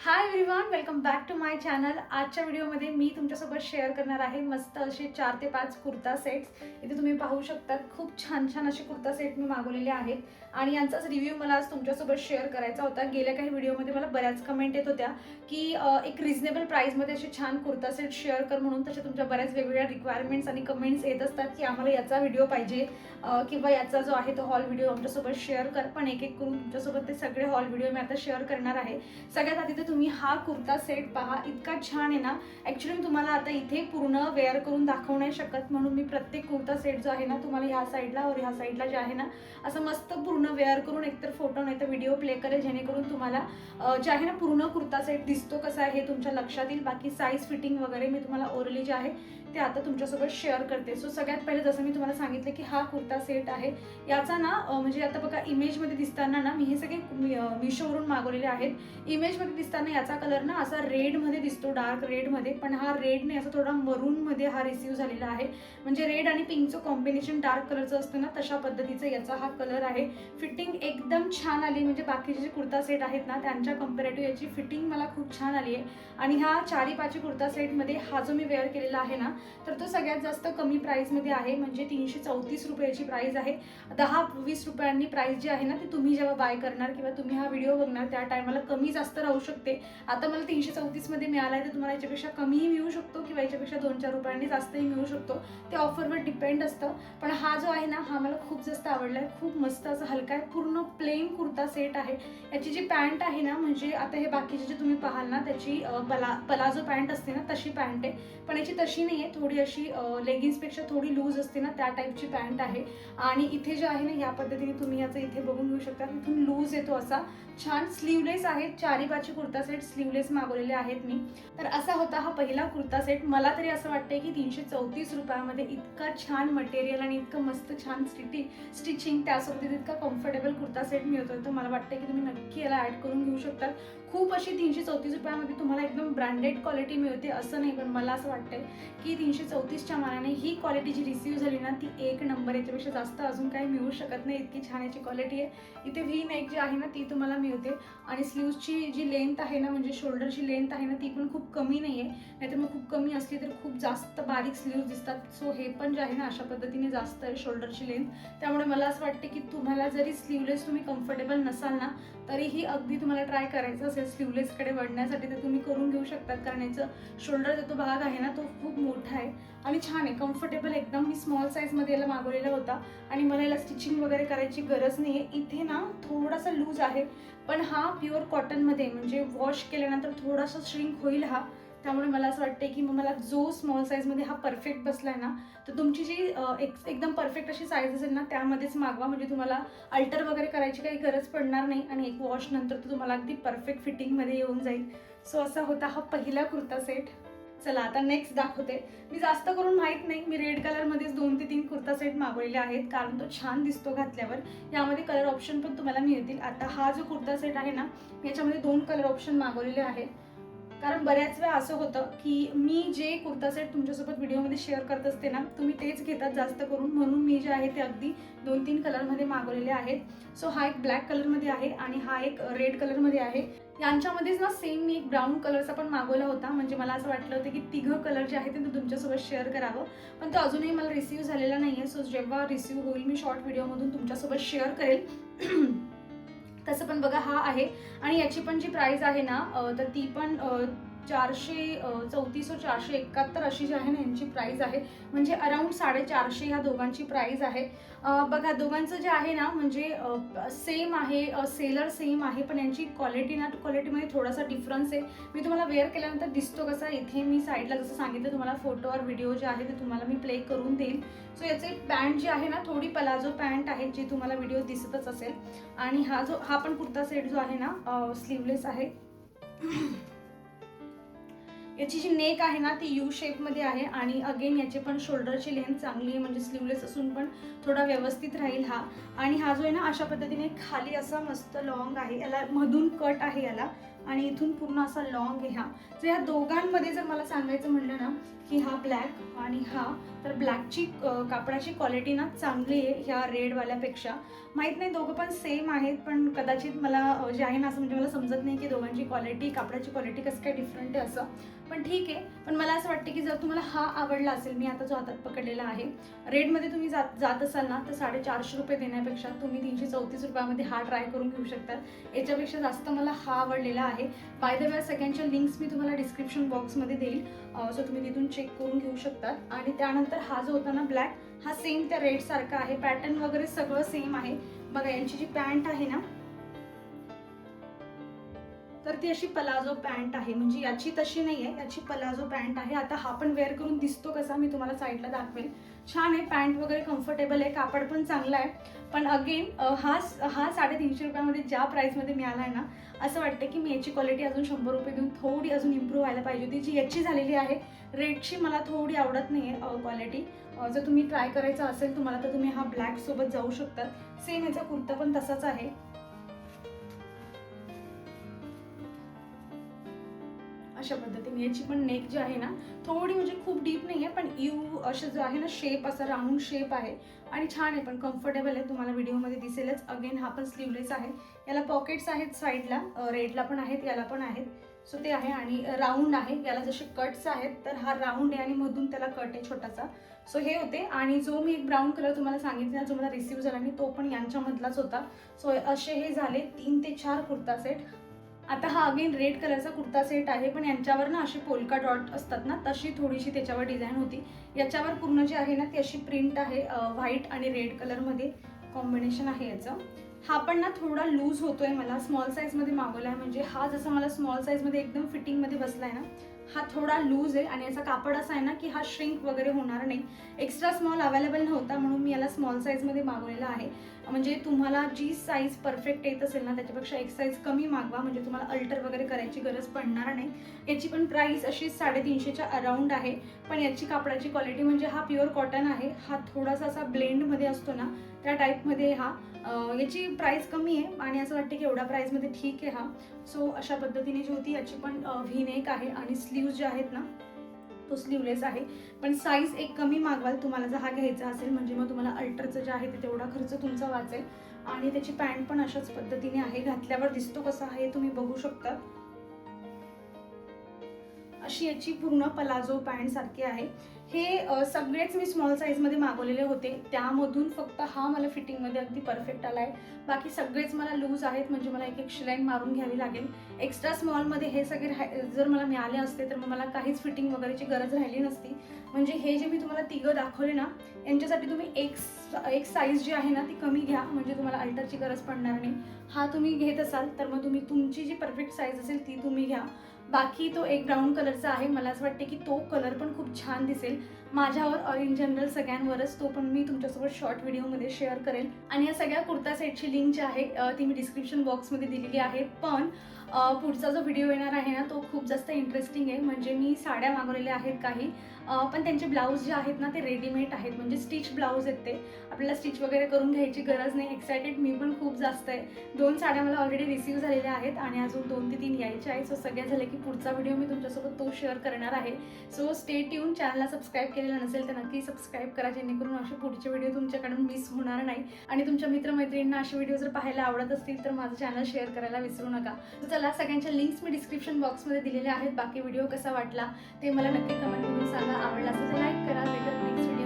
High everyone, welcome back to my channel. आजच्या व्हिडिओमध्ये मी तुमच्यासोबत शेअर करणार आहे मस्त असे 4 ते 5 कुर्ता सेट्स। इथे तुम्ही पाहू शकता खूप छान छान असे कुर्ता सेट मी मागवलेले आहेत आणि यांचाच रिव्ह्यू मला आज तुमच्यासोबत शेअर करायचा होता। गेल्या काही व्हिडिओमध्ये मला बऱ्याच कमेंट येत होत्या की एक रिजनेबल प्राइसमध्ये असे छान कुर्ता सेट शेअर कर म्हणून। तसे तुमच्या बऱ्याच वेगवेगळ्या रिक्वायरमेंट्स आणि कमेंट्स येत असतात की आम्हाला याचा व्हिडिओ पाहिजे किंवा याचा जो आहे तो हॉल व्हिडिओ आमच्यासोबत शेअर कर। पण एक एक करून तुमच्यासोबत ते सगळे हॉल व्हिडिओ मी आता शेअर करणार आहे। सगळ्यात आधी तर तुम्ही हा कुर्ता सेट पहा, इतका छान आहे ना। ॲक्च्युली तुम्हाला आता इथे पूर्ण वेअर करून दाखवू नाही शकत, म्हणून मी प्रत्येक कुर्ता सेट जो आहे ना तुम्हाला ह्या साईडला और ह्या साईडला जे आहे ना असं मस्त पूर्ण वेअर करून एकतर फोटो नाही तर व्हिडिओ प्ले करेल, जेणेकरून तुम्हाला जे आहे ना पूर्ण कुर्ता सेट दिसतो कसा आहे हे तुमच्या लक्षात येईल। बाकी साईज फिटिंग वगैरे मी तुम्हाला ओरली जे आहे ते आता तुमच्यासोबत शेअर करते। सो सगळ्यात पहिले जसं मी तुम्हाला सांगितलं की हा कुर्ता सेट आहे, याचा ना म्हणजे आता बघा इमेजमध्ये दिसताना ना मी हे सगळे मिशोवरून मागवलेले आहेत। इमेजमध्ये दिसताना याचा कलर ना असा रेडमध्ये दिसतो, डार्क रेडमध्ये, पण हा रेड नाही असा थोडा मरूनमध्ये हा रिसीव झालेला आहे। म्हणजे रेड आणि पिंकचं कॉम्बिनेशन डार्क कलरचं असतं ना तशा पद्धतीचा याचा हा कलर आहे। फिटिंग एकदम छान आली, म्हणजे बाकीचे जे कुर्ता सेट आहेत ना त्यांच्या कंपॅरेटिव्ह याची फिटिंग मला खूप छान आली आहे। आणि ह्या 4-5 कुर्ता सेटमध्ये हा जो मी वेअर केलेला आहे ना तर तो सगळ्यात जास्त कमी प्राईसमध्ये आहे, म्हणजे 334 रुपयाची प्राईस आहे। 10-20 रुपयांनी प्राईस जी आहे ना ती तुम्ही जेव्हा बाय करणार किंवा तुम्ही हा व्हिडिओ बघणार त्या टायमाला कमी जास्त राहू शकते। आता मला 334 मध्ये मिळाला आहे तर तुम्हाला याच्यापेक्षा कमीही मिळू शकतो किंवा याच्यापेक्षा 2-4 रुपयांनी जास्तही मिळू शकतो, ते ऑफरवर डिपेंड असतं। पण हा जो आहे ना हा मला खूप जास्त आवडला आहे, खूप मस्त असं हलका आहे, पूर्ण प्लेन कुर्ता सेट आहे। याची जी पॅन्ट आहे ना, म्हणजे आता हे बाकीचे जे तुम्ही पाहाल ना त्याची पलाझो पॅन्ट असते ना तशी पॅन्ट आहे, पण याची तशी नाही आहे, थोडी अशी लेगिन्सपेक्षा थोडी लूज असते ना त्या टाईपची पॅन्ट आहे। आणि इथे जे आहे ना या पद्धतीने तुम्ही याचं इथे बघून घेऊ शकता, इथून लूज येतो असा छान। स्लीवलेस आहेत, 4-5 कुर्ता सेट स्लीवलेस मागवलेले आहेत मी। तर असा होता हा पहिला कुर्ता सेट। मला तरी असं वाटतंय की 334 रुपयामध्ये इतका छान मटेरियल आणि इतकं मस्त छान स्टिचिंग त्यासोबत इतका कम्फर्टेबल कुर्ता सेट मिळतोय, तर मला वाटतं की तुम्ही नक्की याला ॲड करून घेऊ शकता। खूप अशी 334 रुपयामध्ये तुम्हाला एकदम ब्रँडेड क्वालिटी मिळते असं नाही, पण मला असं वाटतंय की 334च्या मानाने ही क्वालिटी जी रिसीव्ह झाली ना ती एक नंबर, याच्यापेक्षा जास्त अजून काही मिळू शकत नाही, इतकी छान याची क्वालिटी आहे। इथे व्ही नेक जी आहे ना ती तुम्हाला मिळते आणि स्लीव्सची जी लेंथ आहे ना म्हणजे शोल्डरची लेंथ आहे ना ती पण खूप कमी नाही आहे, नाहीतर मग खूप कमी असली तर खूप जास्त बारीक स्लीव्स दिसतात। सो हे पण जे आहे ना अशा पद्धतीने जास्त आहे शोल्डरची लेंथ, त्यामुळे मला असं वाटतं की तुम्हाला जरी स्लीवलेस तुम्ही कम्फर्टेबल नसाल ना तरीही अगदी तुम्हाला ट्राय करायचं असेल स्लीवलेसकडे वळण्यासाठी तर तुम्ही करून घेऊ शकतात, कारण याचं शोल्डर जो भाग आहे ना तो खूप मोठा आहे आणि छान आहे, कम्फर्टेबल एकदम। मी स्मॉल साईजमध्ये याला मागवलेला होता आणि मला याला स्टिचिंग वगैरे करायची गरज नाही आहे। इथे ना थोडासा लूज आहे, पण हा प्युअर कॉटनमध्ये म्हणजे वॉश केल्यानंतर थोडासा श्रिंक होईल हा, त्यामुळे मला असं वाटतं की मला जो स्मॉल साईजमध्ये हा परफेक्ट बसला आहे ना तर तुमची जी एकदम परफेक्ट अशी साईज असेल ना त्यामध्येच मागवा, म्हणजे तुम्हाला अल्टर वगैरे करायची काही गरज पडणार नाही आणि एक वॉश नंतर तर तुम्हाला अगदी परफेक्ट फिटिंगमध्ये येऊन जाईल। सो असा होता हा पहिला कुर्ता सेट। चला आता नेक्स्ट दाखवते। मी जास्त करून माहीत नाही, मी रेड कलरमध्येच 2 ते 3 कुर्ता सेट मागवलेले आहेत, कारण तो छान दिसतो घातल्यावर। यामध्ये कलर ऑप्शन पण तुम्हाला मिळतील। आता हा जो कुर्ता सेट आहे ना याच्यामध्ये 2 कलर ऑप्शन मागवलेले आहेत, कारण बऱ्याच वेळा असं होतं की मी जे कुर्ता सेट तुमच्यासोबत व्हिडिओमध्ये शेअर करत असते ना तुम्ही तेच घेतात जास्त करून, म्हणून मी जे आहे ते अगदी 2-3 कलरमध्ये मागवलेले आहेत। सो हा एक ब्लॅक कलरमध्ये आहे आणि हा एक रेड कलरमध्ये आहे। यांच्यामध्येच ना सेम मी एक ब्राऊन कलरचा पण मागवला होता, म्हणजे मला असं वाटलं होतं की तिघं कलर जे आहे ते तुमच्यासोबत शेअर करावं, पण तो अजूनही मला रिसीव्ह झालेला नाही आहे। सो जेव्हा रिसीव्ह होईल मी शॉर्ट व्हिडिओमधून तुमच्यासोबत शेअर करेल। तसं पण बघा हा आहे आणि याची पण जी प्राइस आहे ना तर ती पण 434 व 471 अशी जी आहे ना यांची प्राइस आहे, म्हणजे अराउंड 450 ह्या दोघांची प्राइस आहे। बघा दोघांचं जे आहे ना म्हणजे सेम आहे, सेलर सेम आहे, पण यांची क्वालिटी ना क्वालिटीमध्ये थोडासा डिफरन्स आहे। मी तुम्हाला वेअर केल्यानंतर दिसतो कसा, इथे मी साईडला जसं सांगितलं तुम्हाला फोटो और व्हिडिओ जे आहे ते तुम्हाला मी प्ले करून देईल। सो याचे पॅन्ट जी आहे ना थोडी पलाझो पॅन्ट आहे, जी तुम्हाला व्हिडिओ दिसतच असेल। आणि हा पण कुर्ता सेट जो आहे ना स्लीवलेस आहे। याची जी नेक आहे ना ती यू शेपमध्ये आहे आणि अगेन याचे पण शोल्डरची लेंथ चांगली आहे, म्हणजे स्लीवलेस असून पण थोडा व्यवस्थित राहील हा। आणि हा जो आहे ना अशा पद्धतीने खाली असा मस्त लॉंग आहे, याला मधून कट आहे याला आणि इथून पूर्ण असा लॉंग आहे हा। जर ह्या दोघांमध्ये जर मला सांगायचं म्हटलं ना की हा ब्लॅक आणि हा तर ब्लॅकची कापडाची क्वालिटी ना चांगली आहे ह्या रेडवाल्यापेक्षा. माहीत नाही दोघं पण सेम आहेत, पण कदाचित मला जे आहे ना असं म्हणजे मला समजत नाही की दोघांची क्वालिटी, कापडाची क्वालिटी कसं काय डिफरंट आहे असं, पण ठीक आहे. पण मला असं वाटतं की जर तुम्हाला हा आवडला असेल, मी आता जो हातात पकडलेला आहे, रेडमध्ये तुम्ही जात असाल ना तर 450 रुपये देण्यापेक्षा तुम्ही 334 रुपयामध्ये हा ट्राय करून घेऊ शकतात. याच्यापेक्षा जास्त मला हा आवडलेला आहे. बाय द वे सगळ्यांच्या लिंक्स मी तुम्हाला डिस्क्रिप्शन बॉक्समध्ये देईल, सो तुम्ही तिथून चेक करून घेऊ शकतात. आणि त्यानंतर हा जो होता ना ब्लॅक, हा सेम त्या रेड सारखा आहे, पॅटर्न वगैरे सगळं सेम आहे. बघा यांची जी पॅन्ट आहे ना तर ती अशी पलाझो पॅन्ट आहे, म्हणजे याची तशी नाही आहे, याची पलाझो पॅन्ट आहे. आता हा पण वेअर करून दिसतो कसा मी तुम्हाला साईडला दाखवेल. छान आहे, पॅन्ट वगैरे कम्फर्टेबल आहे, कापड पण चांगला आहे. पण अगेन हा 350 रुपयामध्ये ज्या प्राईसमध्ये मिळाला आहे ना, असं वाटतं की मी याची क्वालिटी अजून 100 रुपये देऊन थोडी अजून इम्प्रूव्ह व्हायला पाहिजे होती. जी याची झालेली आहे रेडची मला थोडी आवडत नाही आहे क्वालिटी. जर तुम्ही ट्राय करायचं असेल तुम्हाला तर तुम्ही हा ब्लॅक सोबत जाऊ शकतात. सेम याचा कुर्ता पण तसाच आहे. अशा पद्धतीने याची पण नेक जी आहे ना थोडी म्हणजे खूप डीप नाही आहे, पण यू असं जो आहे ना शेप असा राऊंड शेप आहे आणि छान आहे, पण कम्फर्टेबल आहे, तुम्हाला व्हिडिओमध्ये दिसेलच. अगेन हा पण स्लीवलेस आहे, याला पॉकेट्स आहेत साईडला, रेडला पण आहेत, याला पण आहेत. सो ते आहे आणि राऊंड आहे, याला जसे कट्स आहेत तर हा राऊंड आहे आणि मधून त्याला कट आहे छोटासा. सो हे होते. आणि जो मी एक ब्राऊन कलर तुम्हाला सांगितला जो मला रिसीव्ह झाला आणि तो पण यांच्यामधलाच होता. सो असे हे झाले 3 ते 4 कुर्ता सेट. आता हा अगेन रेड कलरचा कुर्ता सेट आहे, पण यांच्यावर ना अशी पोलका डॉट असतात ना तशी थोडीशी त्याच्यावर डिझाईन होती. याच्यावर पूर्ण जी आहे ना ती अशी प्रिंट आहे, व्हाईट आणि रेड कलरमध्ये कॉम्बिनेशन आहे याचं. हा पण ना थोडा लूज होतोय, मला स्मॉल साईजमध्ये मागवला आहे, म्हणजे हा जसा मला स्मॉल साईजमध्ये एकदम फिटिंगमध्ये बसला आहे ना, हा थोडा लूज आहे. आणि याचा कापड असा आहे ना की हा श्रिंक वगैरे होणार नाही. एक्स्ट्रा स्मॉल अवेलेबल नव्हता म्हणून मी याला स्मॉल साईजमध्ये मागवलेला आहे. म्हणजे तुम्हाला जी साईज परफेक्ट येत असेल ना त्याच्यापेक्षा एक साईज कमी मागवा, म्हणजे तुम्हाला अल्टर वगैरे करायची गरज पडणार नाही. याची पण प्राईस अशी 350च्या अराउंड आहे. पण याची कापडाची क्वालिटी म्हणजे हा प्युअर कॉटन आहे, हा थोडासा असा ब्लेंडमध्ये असतो ना त्या टाईपमध्ये हा. याची प्राईस कमी आहे आणि असं वाटतं की एवढ्या प्राईसमध्ये ठीक आहे हा. सो अशा पद्धतीने जी होती याची पण व्ही नेक आहे आणि स्लीव्ज जे आहेत ना तो स्लीवलेस आहे. पण साईज एक कमी मागवाल तुम्हाला जर हा घ्यायचा असेल, म्हणजे मग तुम्हाला अल्टरचं जे आहे ते तेवढा खर्च तुमचा वाचेल. आणि त्याची पॅन्ट पण अशाच पद्धतीने आहे, घातल्यावर दिसतो कसा आहे तुम्ही बघू शकता. अशी याची पूर्ण पलाझो पॅन्ट सारखी आहे. हे सगळेच मी स्मॉल साईजमध्ये मागवलेले होते, त्यामधून फक्त हा मला फिटिंगमध्ये अगदी परफेक्ट आला आहे. बाकी सगळेच मला लूज आहेत, म्हणजे मला एक एक शिलाई मारून घ्यावी लागेल. एक्स्ट्रा स्मॉलमध्ये हे सगळे जर मला मिळाले असते तर मग मला काहीच फिटिंग वगैरेची गरज राहिली नसती. म्हणजे हे जे मी तुम्हाला तिघं दाखवले ना यांच्यासाठी तुम्ही एक साईज जी आहे ना ती कमी घ्या, म्हणजे तुम्हाला अल्टरची गरज पडणार नाही. हा तुम्ही घेत असाल तर मग तुम्ही तुमची जी परफेक्ट साईज असेल ती तुम्ही घ्या. बाकी तो एक ब्राऊन कलरचा आहे, मला असं वाटते की तो कलर पण खूप छान दिसेल माझ्यावर, इन जनरल सगळ्यांवरच. तो पण मी तुमच्यासोबत शॉर्ट व्हिडिओमध्ये शेअर करेल. आणि या सगळ्या कुर्ता सेटची लिंक जी आहे ती मी डिस्क्रिप्शन बॉक्समध्ये दिलेली आहे. पण पुढचा जो व्हिडिओ येणार आहे ना तो खूप जास्त इंटरेस्टिंग आहे. म्हणजे मी साड्या मागवलेल्या आहेत काही, पण त्यांचे ब्लाऊज जे आहेत ना ते रेडीमेड आहेत, म्हणजे स्टिच ब्लाऊज आहेत, ते आपल्याला स्टिच वगैरे करून घ्यायची गरज नाही. एक्सायटेड मी पण खूप जास्त आहे. 2 साड्या मला ऑलरेडी रिसीव्ह झालेल्या आहेत आणि अजून 2 ते 3 यायच्या आहेत. सो सगळ्या झाले की पुढचा व्हिडिओ मी तुमच्यासोबत तो शेअर करणार आहे. So stay tune. चॅनलला सबस्क्राईब केलेलं नसेल तर नक्की सबस्क्राईब करा, जेणेकरून असे पुढचे व्हिडिओ तुमच्याकडून मिस होणार नाही. आणि तुमच्या मित्रमैत्रिणींना असे व्हिडिओ जर पाहायला आवडत असतील तर माझं चॅनल शेअर करायला विसरू नका. तर चला, सगळ्यांच्या लिंक्स मी डिस्क्रिप्शन बॉक्समध्ये दिलेल्या आहेत. बाकी व्हिडिओ कसा वाटला ते मला नक्की कमेंट करून सांगा. आवडला असेल तर लाईक करा. भेटत नेक्स्ट व्हिडिओ.